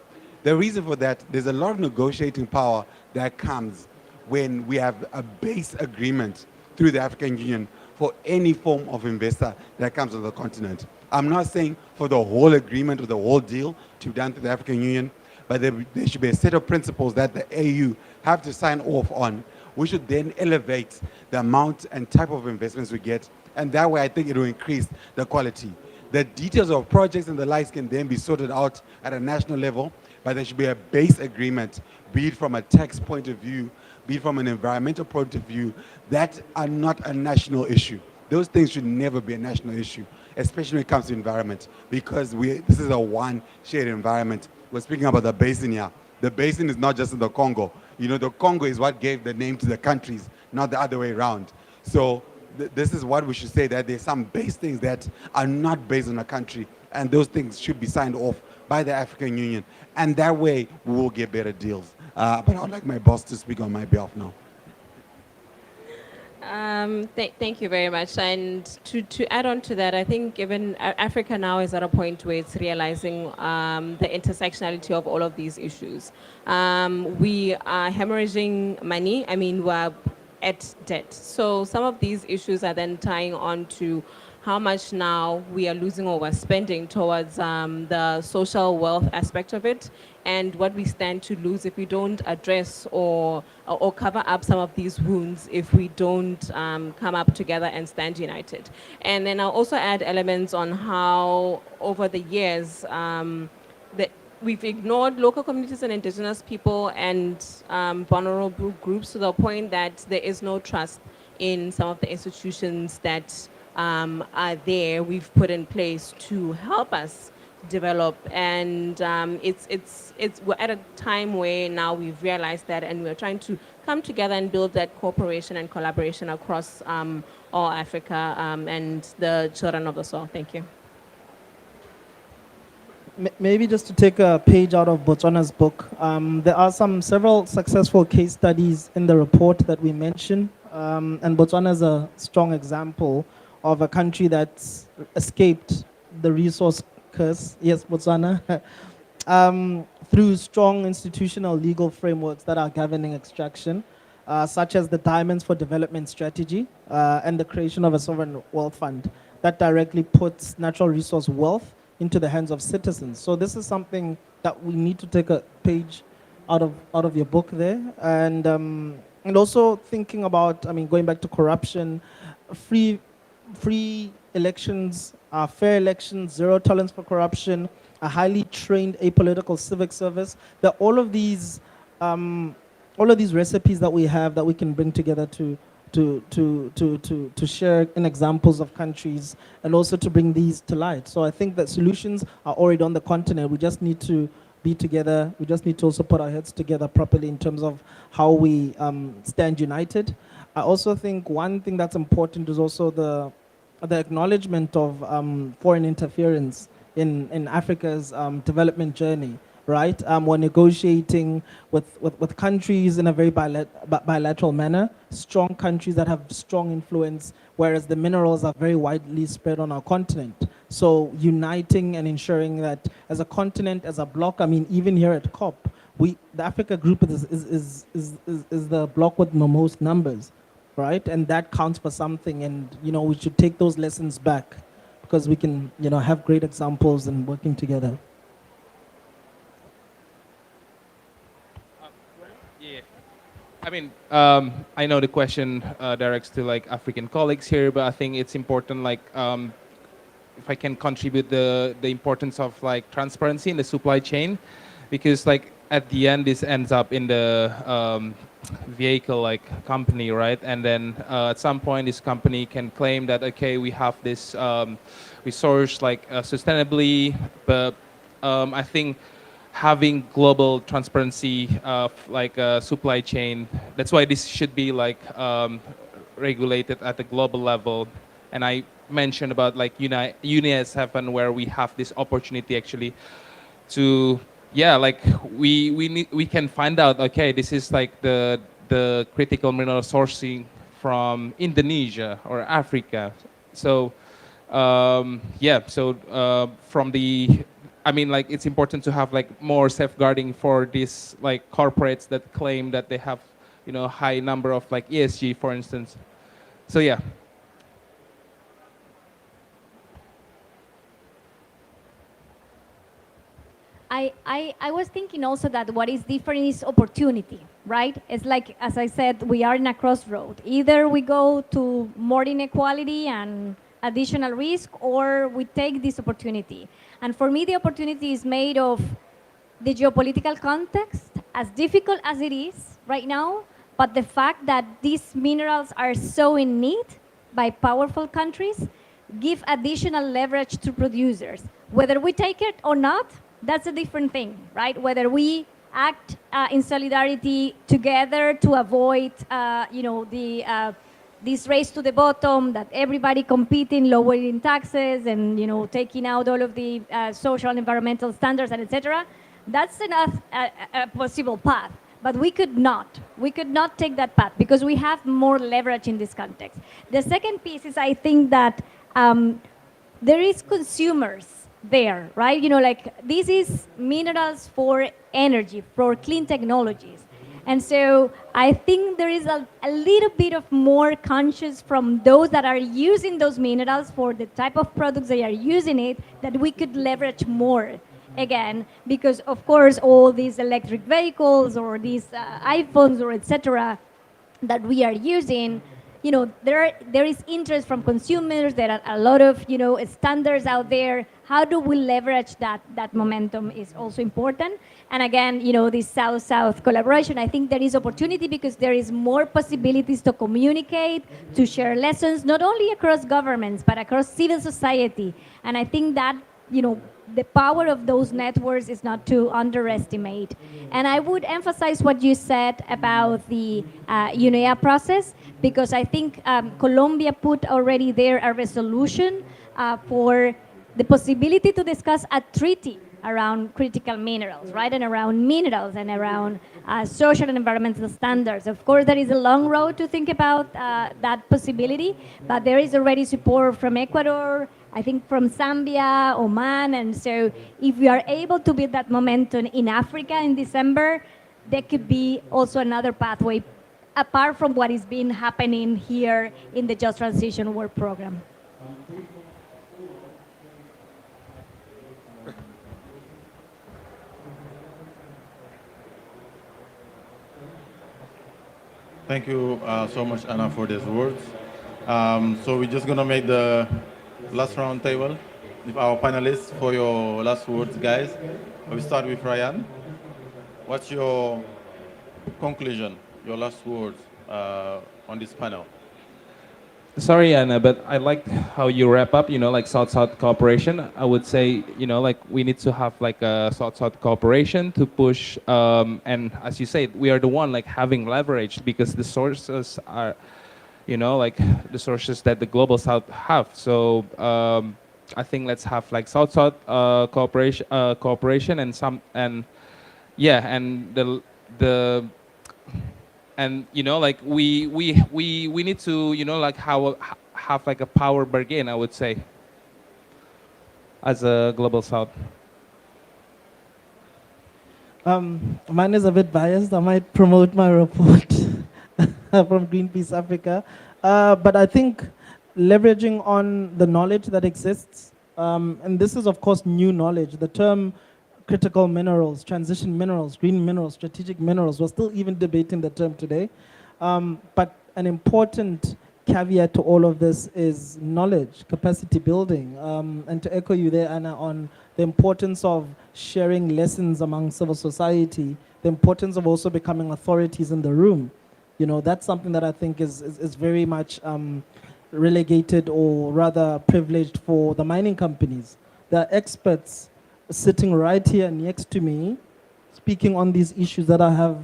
The reason for that, there's a lot of negotiating power that comes when we have a base agreement through the African Union for any form of investor that comes on the continent. I'm not saying for the whole agreement or the whole deal to be done through the African Union, but there should be a set of principles that the AU have to sign off on. We should then elevate the amount and type of investments we get, and that way I think it will increase the quality. The details of projects and the likes can then be sorted out at a national level, but there should be a base agreement, be it from a tax point of view, be it from an environmental point of view, that are not a national issue. Those things should never be a national issue, especially when it comes to environment, because this is a one shared environment. We're speaking about the basin here. The basin is not just in the Congo. You know, the Congo is what gave the name to the countries, not the other way around. So this is what we should say, that there's some base things that are not based on a country, and those things should be signed off by the African Union. And that way, we will get better deals. But I would like my boss to speak on my behalf now. Thank you very much. And to add on to that, I think even Africa now is at a point where it's realizing the intersectionality of all of these issues. We are hemorrhaging money. I mean, we're at debt. So some of these issues are then tying on to how much now we are losing or we're spending towards the social wealth aspect of it, and what we stand to lose if we don't address or cover up some of these wounds if we don't come up together and stand united. And then I'll also add elements on how over the years we've ignored local communities and indigenous people and vulnerable groups to the point that there is no trust in some of the institutions that are there, we've put in place to help us develop. And we're at a time where now we've realized that, and we're trying to come together and build that cooperation and collaboration across all Africa and the children of the soil. Thank you. Maybe just to take a page out of Botswana's book, there are several successful case studies in the report that we mentioned, and Botswana is a strong example of a country that's escaped the resource curse. Yes, Botswana, through strong institutional legal frameworks that are governing extraction, such as the Diamonds for Development strategy and the creation of a sovereign wealth fund that directly puts natural resource wealth into the hands of citizens. So this is something that we need to take a page out of your book there, and also thinking about, I mean, going back to corruption, free elections, fair elections, zero tolerance for corruption, a highly trained apolitical civic service. That all of these recipes that we have that we can bring together to share in examples of countries and also to bring these to light. So I think that solutions are already on the continent. We just need to be together. We just need to also put our heads together properly in terms of how we stand united. I also think one thing that's important is also the acknowledgement of foreign interference in Africa's development journey. Right, we're negotiating with countries in a very bilateral manner, strong countries that have strong influence, whereas the minerals are very widely spread on our continent. So uniting and ensuring that as a continent, as a bloc, I mean, even here at COP, the Africa group is the bloc with the most numbers, right? And that counts for something, and we should take those lessons back because we can have great examples and working together. I mean, I know the question directs to like African colleagues here, but I think it's important, like, if I can contribute the importance of like transparency in the supply chain, because like at the end this ends up in the vehicle like company, right? And then at some point this company can claim that, okay, we have this resource like sustainably, but I think having global transparency of like a supply chain, that's why this should be like regulated at the global level. And I mentioned about like UNIS7, where we have this opportunity actually to, yeah, like we can find out, okay, this is like the critical mineral sourcing from Indonesia or Africa. So yeah, so from the, I mean, like it's important to have like more safeguarding for these like corporates that claim that they have, high number of like ESG, for instance. So yeah. I was thinking also that what is different is opportunity, right? It's like, as I said, we are in a crossroad. Either we go to more inequality and additional risk, or we take this opportunity. And for me, the opportunity is made of the geopolitical context, as difficult as it is right now, but the fact that these minerals are so in need by powerful countries give additional leverage to producers. Whether we take it or not, that's a different thing, right? Whether we act in solidarity together to avoid, this race to the bottom, that everybody competing, lowering taxes, and taking out all of the social and environmental standards, and etc. That's a possible path. But we could not take that path because we have more leverage in this context. The second piece is, I think that there is consumers there, right? Like this is minerals for energy, for clean technologies. And so I think there is a little bit of more conscious from those that are using those minerals for the type of products they are using it, that we could leverage more again, because of course all these electric vehicles or these iPhones or etc. that we are using, there is interest from consumers. There are a lot of standards out there. How do we leverage that momentum is also important. And again, this South-South collaboration, I think there is opportunity because there is more possibilities to communicate, to share lessons, not only across governments but across civil society. And I think that the power of those networks is not to underestimate. And I would emphasize what you said about the UNEA process, because I think Colombia put already there a resolution for the possibility to discuss a treaty around critical minerals, right? And around minerals and around social and environmental standards. Of course, there is a long road to think about that possibility, but there is already support from Ecuador, I think from Zambia, Oman. And so if we are able to build that momentum in Africa in December, there could be also another pathway apart from what is been happening here in the Just Transition Work Program. Thank you so much, Anna, for these words. So we're just going to make the last round table with our panelists for your last words, guys. We start with Ryan. What's your conclusion, your last words on this panel? Sorry, Anna, but I like how you wrap up, like South-South cooperation. I would say, like we need to have like a South-South cooperation to push, and as you said, we are the one like having leverage because the sources are, like the sources that the global South have. So I think let's have like South-South cooperation and like we need to like have like a power bargain, I would say, as a global South. Mine is a bit biased. I might promote my report from Greenpeace Africa, but I think leveraging on the knowledge that exists, and this is of course new knowledge. The term critical minerals, transition minerals, green minerals, strategic minerals. We're still even debating the term today. But an important caveat to all of this is knowledge, capacity building. And to echo you there, Anna, on the importance of sharing lessons among civil society, the importance of also becoming authorities in the room. That's something that I think is very much relegated or rather privileged for the mining companies. There are experts sitting right here next to me, speaking on these issues that have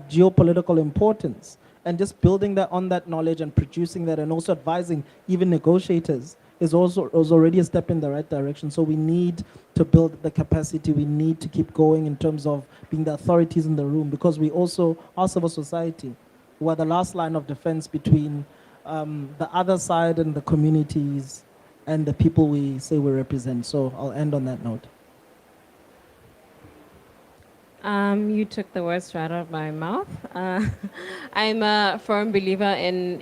geopolitical importance, and just building that on that knowledge and producing that, and also advising even negotiators is already a step in the right direction. So we need to build the capacity. We need to keep going in terms of being the authorities in the room, because we also are civil society. We're the last line of defense between the other side and the communities and the people we say we represent. So I'll end on that note. You took the words right out of my mouth. I'm a firm believer in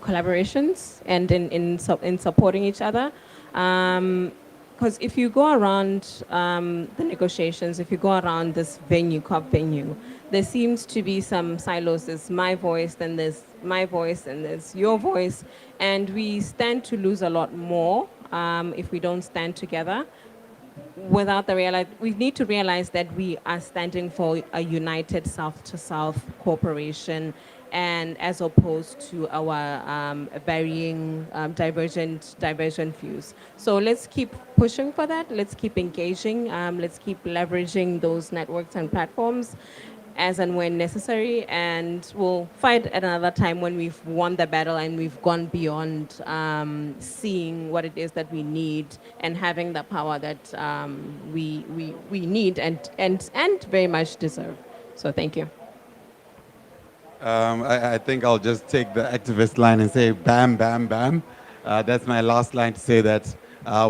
collaborations and in supporting each other. Because if you go around the negotiations, if you go around this COP venue, there seems to be some silos. There's my voice, then there's my voice, and there's your voice. And we stand to lose a lot more if we don't stand together. We need to realize that we are standing for a united South-to-South cooperation, and as opposed to our varying divergent views. So let's keep pushing for that. Let's keep engaging. Let's keep leveraging those networks and platforms as and when necessary, and we'll fight at another time when we've won the battle and we've gone beyond seeing what it is that we need and having the power that we need and very much deserve. So thank you. I think I'll just take the activist line and say bam, bam, bam. That's my last line to say that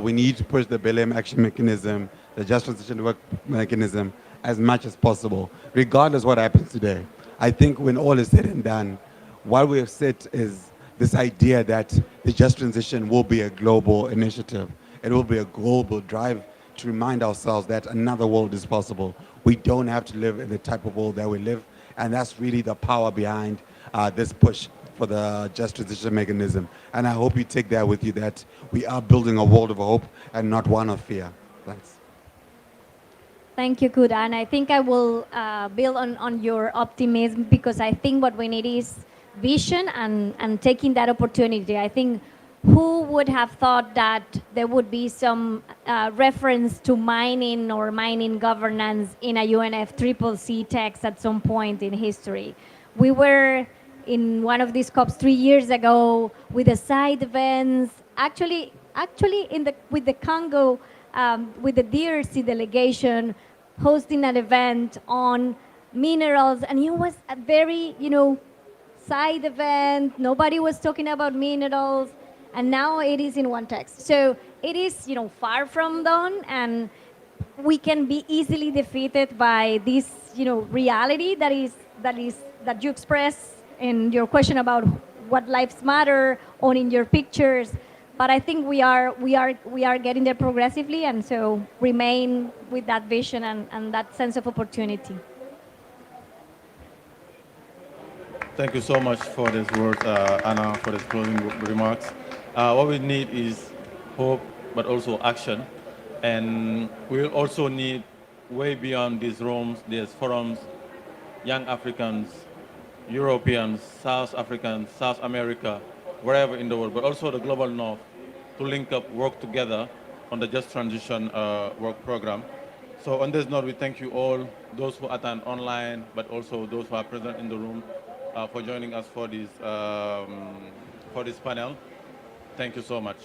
we need to push the BLM action mechanism, the Just Transition Work mechanism, as much as possible, regardless what happens today. I think when all is said and done, what we have set is this idea that the just transition will be a global initiative. It will be a global drive to remind ourselves that another world is possible. We don't have to live in the type of world that we live, and that's really the power behind this push for the just transition mechanism. And I hope you take that with you, that we are building a world of hope and not one of fear. Thanks. Thank you, Kuda. And I think I will build on your optimism, because I think what we need is vision and taking that opportunity. I think who would have thought that there would be some reference to mining or mining governance in a UNFCCC text at some point in history? We were in one of these COPs 3 years ago with the side events, actually with the Congo, with the DRC delegation hosting an event on minerals, and it was a very, side event. Nobody was talking about minerals, and now it is in one text. So it is, far from done, and we can be easily defeated by this, reality that you express in your question about what lives matter or in your pictures. But I think we are getting there progressively, and so remain with that vision and that sense of opportunity. Thank you so much for these words, Anna, for these closing remarks. What we need is hope, but also action. And we'll also need, way beyond these rooms, these forums, young Africans, Europeans, South Africans, South America, wherever in the world, but also the global north, to link up, work together on the Just Transition work program. So on this note, we thank you all, those who attend online, but also those who are present in the room, for joining us for this panel. Thank you so much.